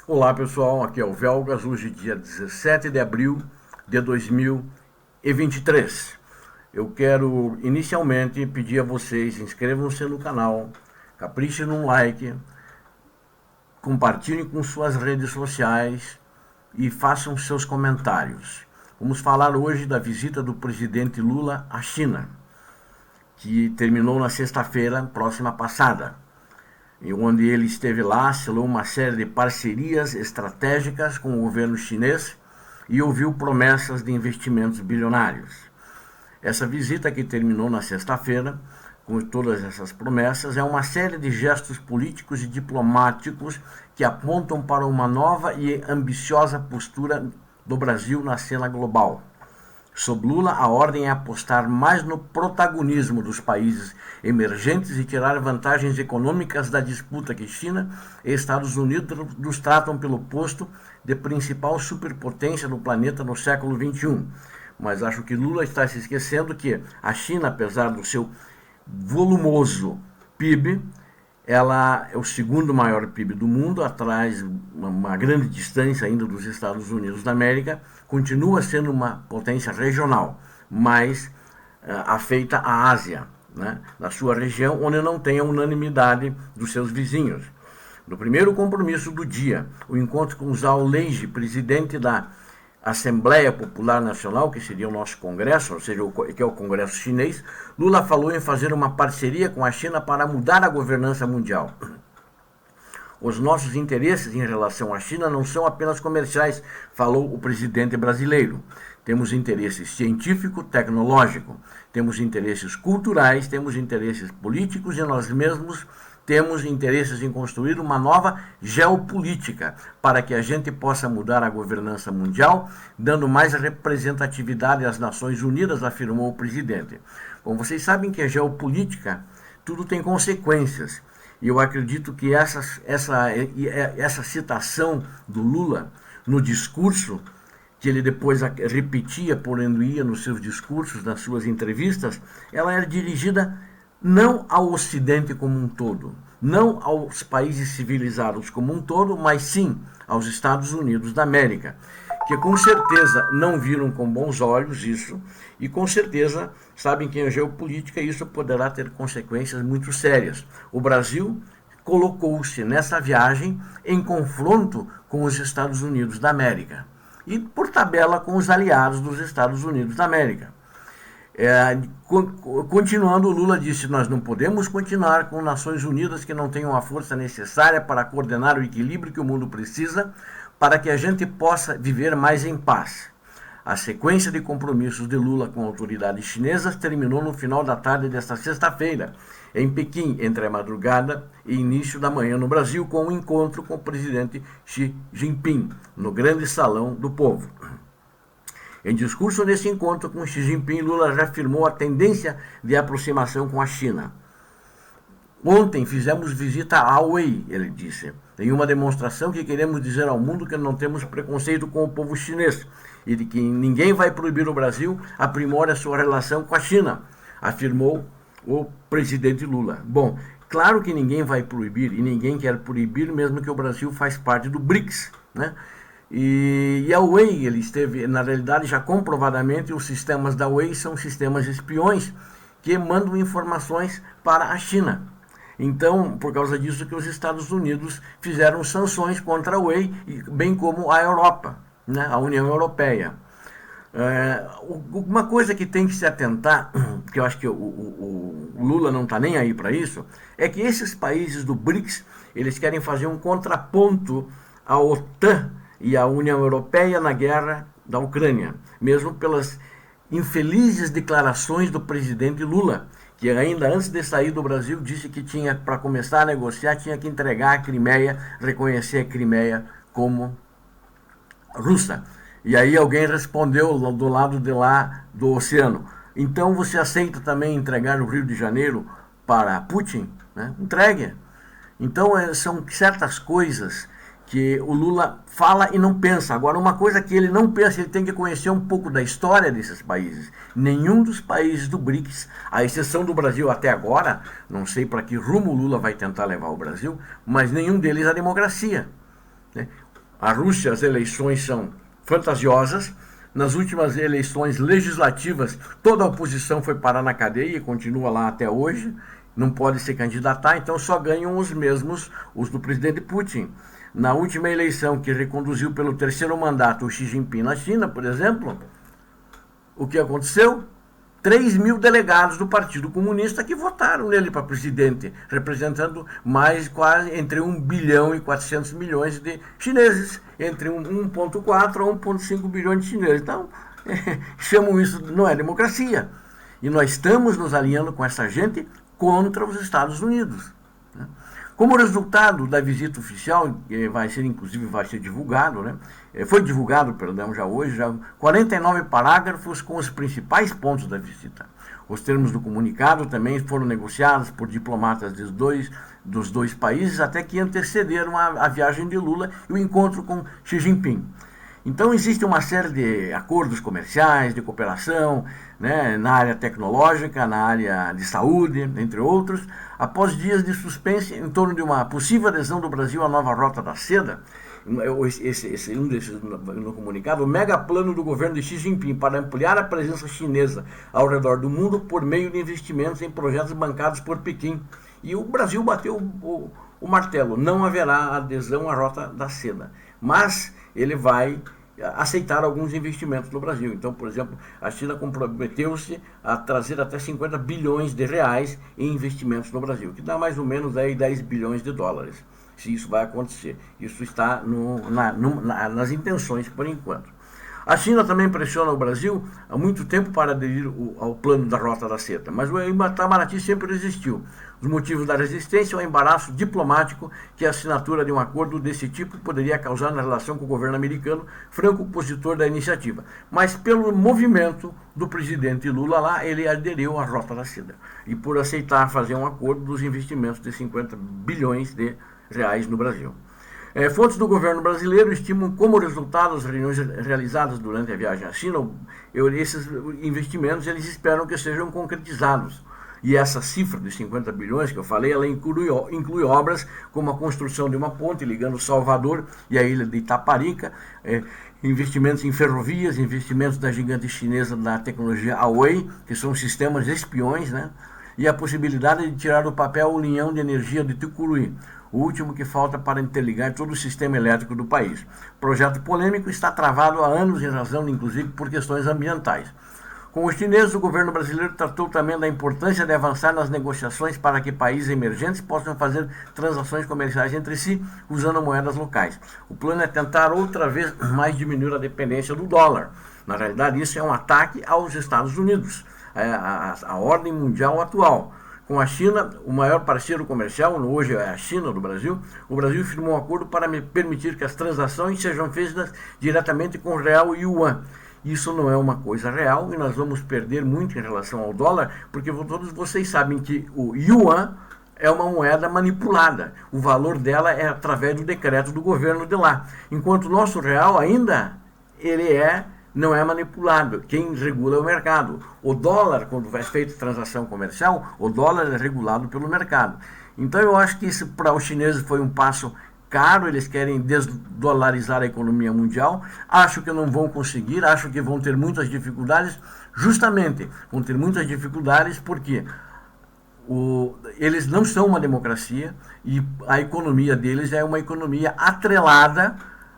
Olá pessoal, aqui é o Velgas, hoje dia 17 de abril de 2023. Eu quero inicialmente pedir a vocês, inscrevam-se no canal, caprichem num like, compartilhem com suas redes sociais e façam seus comentários. Vamos falar hoje da visita do presidente Lula à China, que terminou na sexta-feira próxima passada, e onde ele esteve lá, selou uma série de parcerias estratégicas com o governo chinês e ouviu promessas de investimentos bilionários. Essa visita, que terminou na sexta-feira, com todas essas promessas, é uma série de gestos políticos e diplomáticos que apontam para uma nova e ambiciosa postura do Brasil na cena global. Sob Lula, a ordem é apostar mais no protagonismo dos países emergentes e tirar vantagens econômicas da disputa que China e Estados Unidos tratam pelo posto de principal superpotência do planeta no século XXI. Mas acho que Lula está se esquecendo que a China, apesar do seu volumoso PIB, ela é o segundo maior PIB do mundo, atrás uma grande distância ainda dos Estados Unidos da América, continua sendo uma potência regional, mas afeita a Ásia, né, na sua região, onde não tem a unanimidade dos seus vizinhos. No primeiro compromisso do dia, o encontro com Zhao Leiji, presidente da Assembleia Popular Nacional, que seria o nosso Congresso, ou seja, que é o Congresso chinês, Lula falou em fazer uma parceria com a China para mudar a governança mundial. Os nossos interesses em relação à China não são apenas comerciais, falou o presidente brasileiro. Temos interesse científico, tecnológico, temos interesses culturais, temos interesses políticos e nós mesmos temos interesses em construir uma nova geopolítica para que a gente possa mudar a governança mundial, dando mais representatividade às Nações Unidas, afirmou o presidente. Bom, vocês sabem que a geopolítica, tudo tem consequências. E eu acredito que essa citação do Lula no discurso, que ele depois repetia por onde ia nos seus discursos, nas suas entrevistas, ela era dirigida não ao Ocidente como um todo, não aos países civilizados como um todo, mas sim aos Estados Unidos da América, que com certeza não viram com bons olhos isso, e com certeza sabem que em geopolítica isso poderá ter consequências muito sérias. O Brasil colocou-se nessa viagem em confronto com os Estados Unidos da América, e por tabela com os aliados dos Estados Unidos da América. Continuando, o Lula disse: nós não podemos continuar com Nações Unidas que não tenham a força necessária para coordenar o equilíbrio que o mundo precisa para que a gente possa viver mais em paz. A sequência de compromissos de Lula com autoridades chinesas terminou no final da tarde desta sexta-feira, em Pequim, entre a madrugada e início da manhã no Brasil, com um encontro com o presidente Xi Jinping, no grande salão do povo. Em discurso nesse encontro com Xi Jinping, Lula reafirmou a tendência de aproximação com a China. Ontem fizemos visita a Huawei, ele disse, em uma demonstração que queremos dizer ao mundo que não temos preconceito com o povo chinês e de que ninguém vai proibir o Brasil aprimore a sua relação com a China, afirmou o presidente Lula. Bom, claro que ninguém vai proibir e ninguém quer proibir, mesmo que o Brasil faz parte do BRICS, né? E a Huawei, ele esteve, na realidade, já comprovadamente, os sistemas da Huawei são sistemas espiões que mandam informações para a China. Então, por causa disso que os Estados Unidos fizeram sanções contra a Huawei, bem como a Europa, né, a União Europeia. Uma coisa que tem que se atentar, que eu acho que o Lula não está nem aí para isso, é que esses países do BRICS, eles querem fazer um contraponto à OTAN e a União Europeia na guerra da Ucrânia, mesmo pelas infelizes declarações do presidente Lula, que ainda antes de sair do Brasil disse que tinha, para começar a negociar, tinha que entregar a Crimeia, reconhecer a Crimeia como russa. E aí alguém respondeu do lado de lá do oceano: então você aceita também entregar o Rio de Janeiro para Putin? Né? Entregue. Então são certas coisas que o Lula fala e não pensa. Agora, uma coisa que ele não pensa, ele tem que conhecer um pouco da história desses países. Nenhum dos países do BRICS, à exceção do Brasil até agora, não sei para que rumo o Lula vai tentar levar o Brasil, mas nenhum deles é a democracia. Né? A Rússia, as eleições são fantasiosas. Nas últimas eleições legislativas, toda a oposição foi parar na cadeia e continua lá até hoje. Não pode se candidatar, então só ganham os mesmos, os do presidente Putin. Na última eleição, que reconduziu pelo terceiro mandato o Xi Jinping na China, por exemplo, o que aconteceu? 3 mil delegados do Partido Comunista que votaram nele para presidente, representando mais quase entre 1 bilhão e 400 milhões de chineses, entre 1,4 a 1,5 bilhões de chineses. Então, chamam isso, não é democracia. E nós estamos nos alinhando com essa gente contra os Estados Unidos. Como resultado da visita oficial, que vai ser divulgado, né? Foi divulgado, perdão, já hoje, 49 parágrafos com os principais pontos da visita. Os termos do comunicado também foram negociados por diplomatas dos dois países, até que antecederam a viagem de Lula e o encontro com Xi Jinping. Então, existe uma série de acordos comerciais, de cooperação, né, na área tecnológica, na área de saúde, entre outros. Após dias de suspense em torno de uma possível adesão do Brasil à nova Rota da Seda, um desses no comunicado, o mega plano do governo de Xi Jinping para ampliar a presença chinesa ao redor do mundo por meio de investimentos em projetos bancados por Pequim. E o Brasil bateu o martelo, não haverá adesão à Rota da Seda, mas ele vai aceitar alguns investimentos no Brasil. Então, por exemplo, a China comprometeu-se a trazer até 50 bilhões de reais em investimentos no Brasil, que dá mais ou menos aí 10 bilhões de dólares, se isso vai acontecer. Isso está nas intenções por enquanto. A China também pressiona o Brasil há muito tempo para aderir ao plano da Rota da Seda, mas o Itamaraty sempre resistiu. Os motivos da resistência é o embaraço diplomático que a assinatura de um acordo desse tipo poderia causar na relação com o governo americano, franco opositor da iniciativa. Mas pelo movimento do presidente Lula lá, ele aderiu à Rota da Seda. E por aceitar fazer um acordo dos investimentos de 50 bilhões de reais no Brasil. Fontes do governo brasileiro estimam como resultado das reuniões realizadas durante a viagem à China, esses investimentos eles esperam que sejam concretizados. E essa cifra de 50 bilhões que eu falei, ela inclui obras como a construção de uma ponte ligando Salvador e a ilha de Itaparica, investimentos em ferrovias, investimentos da gigante chinesa da tecnologia Huawei, que são sistemas espiões, né? E a possibilidade de tirar do papel a União de Energia de Tucuruí, o último que falta para interligar todo o sistema elétrico do país. O projeto polêmico está travado há anos em razão, inclusive, por questões ambientais. Com os chineses, o governo brasileiro tratou também da importância de avançar nas negociações para que países emergentes possam fazer transações comerciais entre si usando moedas locais. O plano é tentar outra vez mais diminuir a dependência do dólar. Na realidade, isso é um ataque aos Estados Unidos, a ordem mundial atual. Com a China, o maior parceiro comercial, hoje é a China do Brasil, o Brasil firmou um acordo para permitir que as transações sejam feitas diretamente com o real e o yuan. Isso não é uma coisa real e nós vamos perder muito em relação ao dólar, porque todos vocês sabem que o yuan é uma moeda manipulada. O valor dela é através do decreto do governo de lá. Enquanto o nosso real ainda, não é manipulado. Quem regula é o mercado. O dólar, quando é feita transação comercial, o dólar é regulado pelo mercado. Então eu acho que isso para os chineses foi um passo caro, eles querem desdolarizar a economia mundial, acho que não vão conseguir, acho que vão ter muitas dificuldades, justamente vão ter muitas dificuldades porque eles não são uma democracia e a economia deles é uma economia atrelada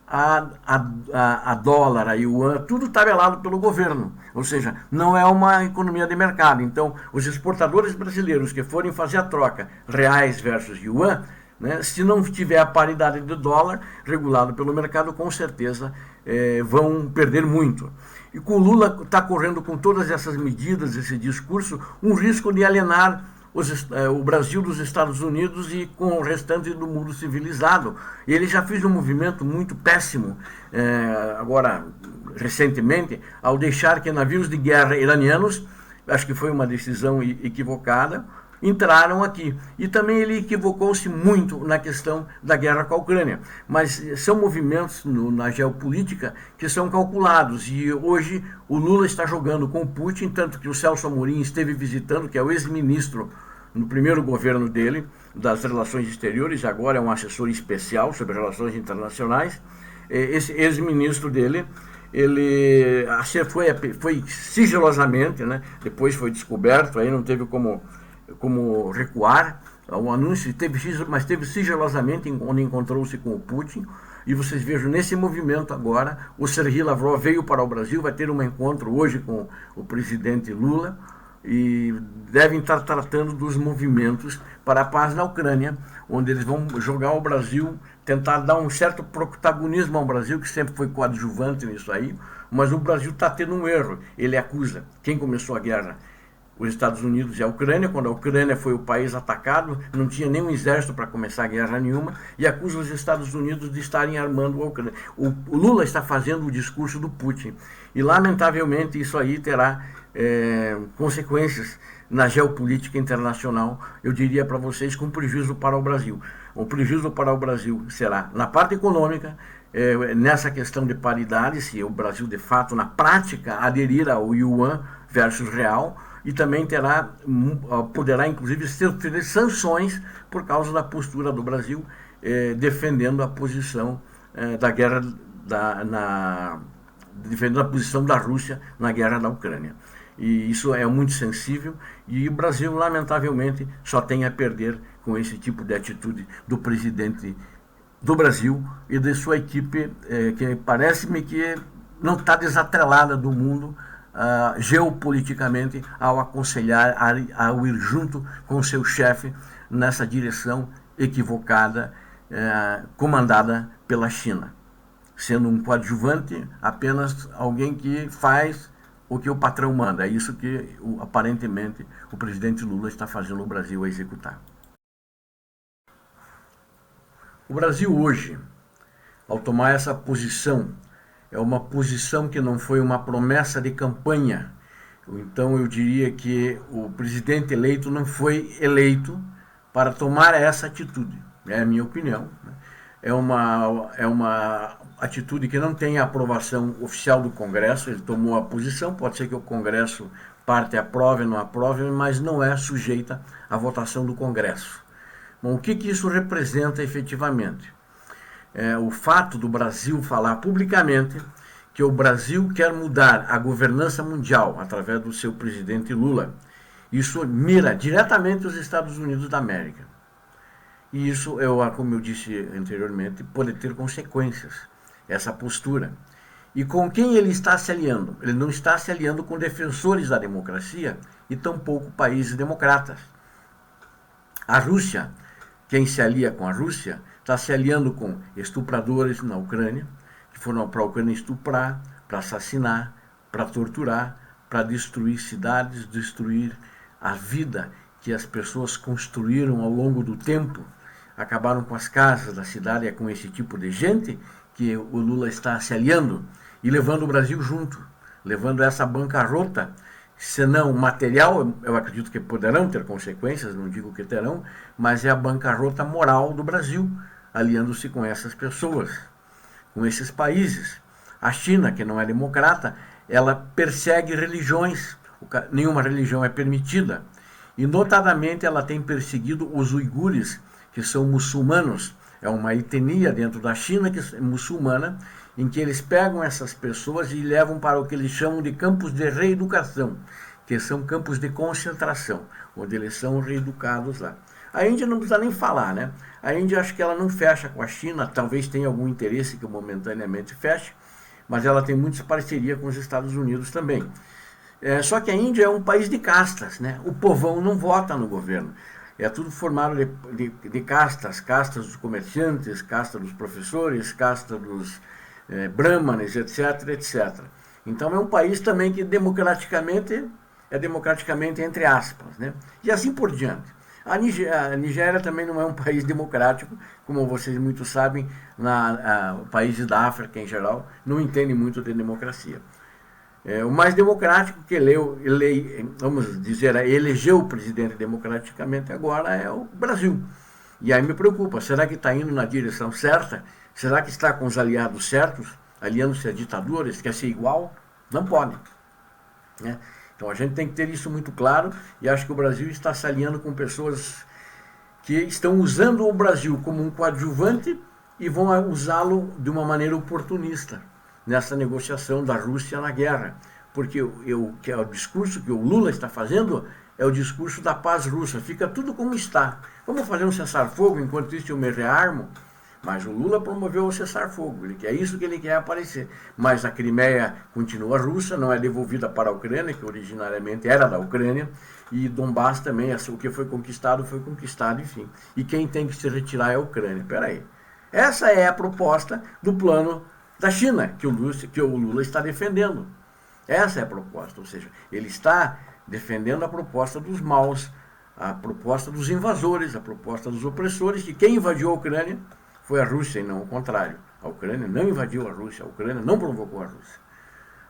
a dólar, a yuan, tudo tabelado pelo governo, ou seja, não é uma economia de mercado. Então, os exportadores brasileiros que forem fazer a troca reais versus yuan, né, se não tiver a paridade de dólar regulado pelo mercado, com certeza vão perder muito. E com o Lula está correndo com todas essas medidas, esse discurso, um risco de alienar o Brasil dos Estados Unidos e com o restante do mundo civilizado. Ele já fez um movimento muito péssimo, agora, recentemente, ao deixar que navios de guerra iranianos, acho que foi uma decisão equivocada, entraram aqui. E também ele equivocou-se muito na questão da guerra com a Ucrânia. Mas são movimentos na geopolítica que são calculados. E hoje o Lula está jogando com o Putin, tanto que o Celso Amorim esteve visitando, que é o ex-ministro no primeiro governo dele, das relações exteriores, agora é um assessor especial sobre relações internacionais. esse ex-ministro dele, ele foi sigilosamente, né? Depois foi descoberto, aí não teve como recuar o anúncio, mas teve sigilosamente, onde encontrou-se com o Putin. E vocês vejam, nesse movimento agora, o Sergei Lavrov veio para o Brasil, vai ter um encontro hoje com o presidente Lula, e devem estar tratando dos movimentos para a paz na Ucrânia, onde eles vão jogar o Brasil, tentar dar um certo protagonismo ao Brasil, que sempre foi coadjuvante nisso aí, mas o Brasil está tendo um erro. Ele acusa quem começou a guerra, os Estados Unidos e a Ucrânia. Quando a Ucrânia foi o país atacado, não tinha nenhum exército para começar a guerra nenhuma, e acusa os Estados Unidos de estarem armando a Ucrânia. O Lula está fazendo o discurso do Putin, e lamentavelmente isso aí terá consequências na geopolítica internacional, eu diria para vocês, com prejuízo para o Brasil. O prejuízo para o Brasil será na parte econômica, nessa questão de paridade, se o Brasil de fato, na prática, aderir ao yuan versus real, e também poderá inclusive sofrer sanções por causa da postura do Brasil, defendendo a posição da guerra, defendendo a posição da Rússia na guerra da Ucrânia. E isso é muito sensível, e o Brasil, lamentavelmente, só tem a perder com esse tipo de atitude do presidente do Brasil e de sua equipe, que parece-me que não está desatrelada do mundo geopoliticamente, ao aconselhar, ao ir junto com seu chefe nessa direção equivocada, comandada pela China, sendo um coadjuvante, apenas alguém que faz o que o patrão manda. É isso que aparentemente o presidente Lula está fazendo o Brasil a executar. O Brasil hoje, ao tomar essa posição, é uma posição que não foi uma promessa de campanha. Então eu diria que o presidente eleito não foi eleito para tomar essa atitude. É a minha opinião. É uma atitude que não tem a aprovação oficial do Congresso. Ele tomou a posição, pode ser que o Congresso parte aprove ou não aprove, mas não é sujeita à votação do Congresso. Bom, o que isso representa efetivamente? O fato do Brasil falar publicamente que o Brasil quer mudar a governança mundial através do seu presidente Lula. Isso mira diretamente os Estados Unidos da América. E isso, como eu disse anteriormente, pode ter consequências, essa postura. E com quem ele está se aliando? Ele não está se aliando com defensores da democracia e tampouco países democratas. A Rússia, quem se alia com a Rússia, está se aliando com estupradores na Ucrânia, que foram para a Ucrânia estuprar, para assassinar, para torturar, para destruir cidades, destruir a vida que as pessoas construíram ao longo do tempo. Acabaram com as casas da cidade. É com esse tipo de gente que o Lula está se aliando e levando o Brasil junto, levando essa bancarrota, senão material. Eu acredito que poderão ter consequências, não digo que terão, mas é a bancarrota moral do Brasil, aliando-se com essas pessoas, com esses países. A China, que não é democrata, ela persegue religiões, nenhuma religião é permitida, e notadamente ela tem perseguido os uigures, que são muçulmanos. É uma etnia dentro da China que é muçulmana, em que eles pegam essas pessoas e levam para o que eles chamam de campos de reeducação, que são campos de concentração, onde eles são reeducados lá. A Índia não precisa nem falar, né? A Índia, acho que ela não fecha com a China, talvez tenha algum interesse que momentaneamente feche, mas ela tem muita parceria com os Estados Unidos também. Só que a Índia é um país de castas, né? O povão não vota no governo. É tudo formado de castas, castas dos comerciantes, casta dos professores, casta dos brahmanes, etc, etc. Então é um país também que democraticamente entre aspas, né? E assim por diante. A Nigéria também não é um país democrático, como vocês muito sabem, países da África em geral não entendem muito de democracia. O mais democrático que vamos dizer, elegeu o presidente democraticamente agora é o Brasil. E aí me preocupa, será que está indo na direção certa? Será que está com os aliados certos? Aliando-se a ditadores, quer ser igual? Não pode, né? Então a gente tem que ter isso muito claro, e acho que o Brasil está se alinhando com pessoas que estão usando o Brasil como um coadjuvante e vão usá-lo de uma maneira oportunista nessa negociação da Rússia na guerra. Porque que é o discurso que o Lula está fazendo é o discurso da paz russa. Fica tudo como está. Vamos fazer um cessar-fogo, enquanto isso eu me rearmo. Mas o Lula promoveu o cessar-fogo. É isso que ele quer aparecer. Mas a Crimeia continua russa, não é devolvida para a Ucrânia, que originariamente era da Ucrânia. E Donbass também, o que foi conquistado, enfim. E quem tem que se retirar é a Ucrânia. Espera aí. Essa é a proposta do plano da China, que o Lula está defendendo. Essa é a proposta, ou seja, ele está defendendo a proposta dos maus, a proposta dos invasores, a proposta dos opressores, que quem invadiu a Ucrânia foi a Rússia e não o contrário. A Ucrânia não invadiu a Rússia, a Ucrânia não provocou a Rússia.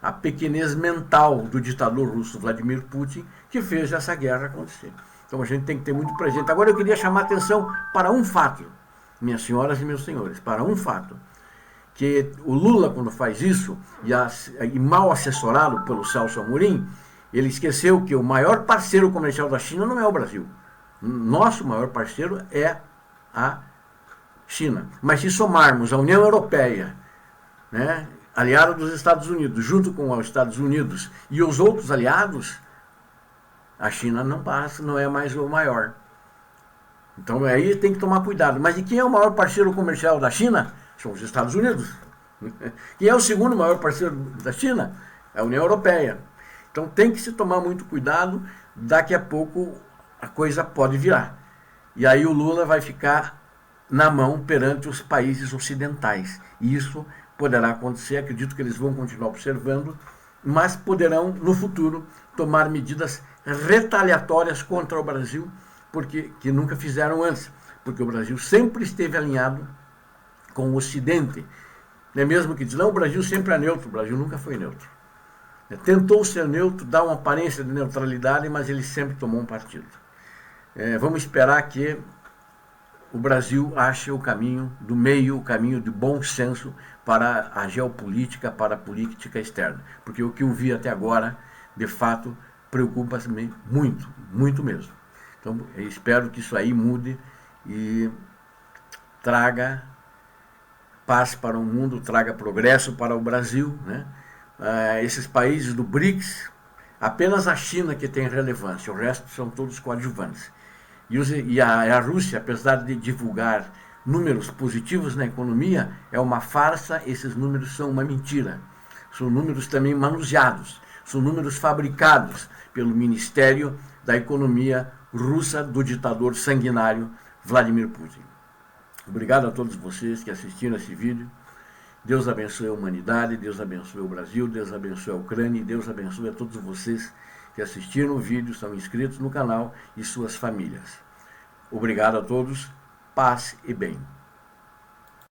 A pequenez mental do ditador russo Vladimir Putin que fez essa guerra acontecer. Então a gente tem que ter muito presente. Agora eu queria chamar a atenção para um fato, minhas senhoras e meus senhores, para um fato. Que o Lula, quando faz isso, e mal assessorado pelo Celso Amorim, ele esqueceu que o maior parceiro comercial da China não é o Brasil. Nosso maior parceiro é a China. Mas se somarmos a União Europeia, né, aliada dos Estados Unidos, junto com os Estados Unidos e os outros aliados, a China não é mais o maior. Então aí tem que tomar cuidado. Mas e quem é o maior parceiro comercial da China? São os Estados Unidos. Quem é o segundo maior parceiro da China? É a União Europeia. Então tem que se tomar muito cuidado, daqui a pouco a coisa pode virar. E aí o Lula vai ficar na mão perante os países ocidentais. E isso poderá acontecer, acredito que eles vão continuar observando, mas poderão no futuro tomar medidas retaliatórias contra o Brasil, que nunca fizeram antes, porque o Brasil sempre esteve alinhado com o Ocidente. Não é mesmo que diz, não, o Brasil sempre é neutro, o Brasil nunca foi neutro. Tentou ser neutro, dar uma aparência de neutralidade, mas ele sempre tomou um partido. Vamos esperar que o Brasil ache o caminho do meio, o caminho de bom senso para a geopolítica, para a política externa. Porque o que eu vi até agora, de fato, preocupa-me muito, muito mesmo. Então, eu espero que isso aí mude e traga paz para o mundo, traga progresso para o Brasil, né? Esses países do BRICS, apenas a China que tem relevância, o resto são todos coadjuvantes. E a Rússia, apesar de divulgar números positivos na economia, é uma farsa, esses números são uma mentira. São números também manuseados, são números fabricados pelo Ministério da Economia russa do ditador sanguinário Vladimir Putin. Obrigado a todos vocês que assistiram esse vídeo. Deus abençoe a humanidade, Deus abençoe o Brasil, Deus abençoe a Ucrânia e Deus abençoe a todos vocês que assistiram o vídeo, são inscritos no canal e suas famílias. Obrigado a todos, paz e bem.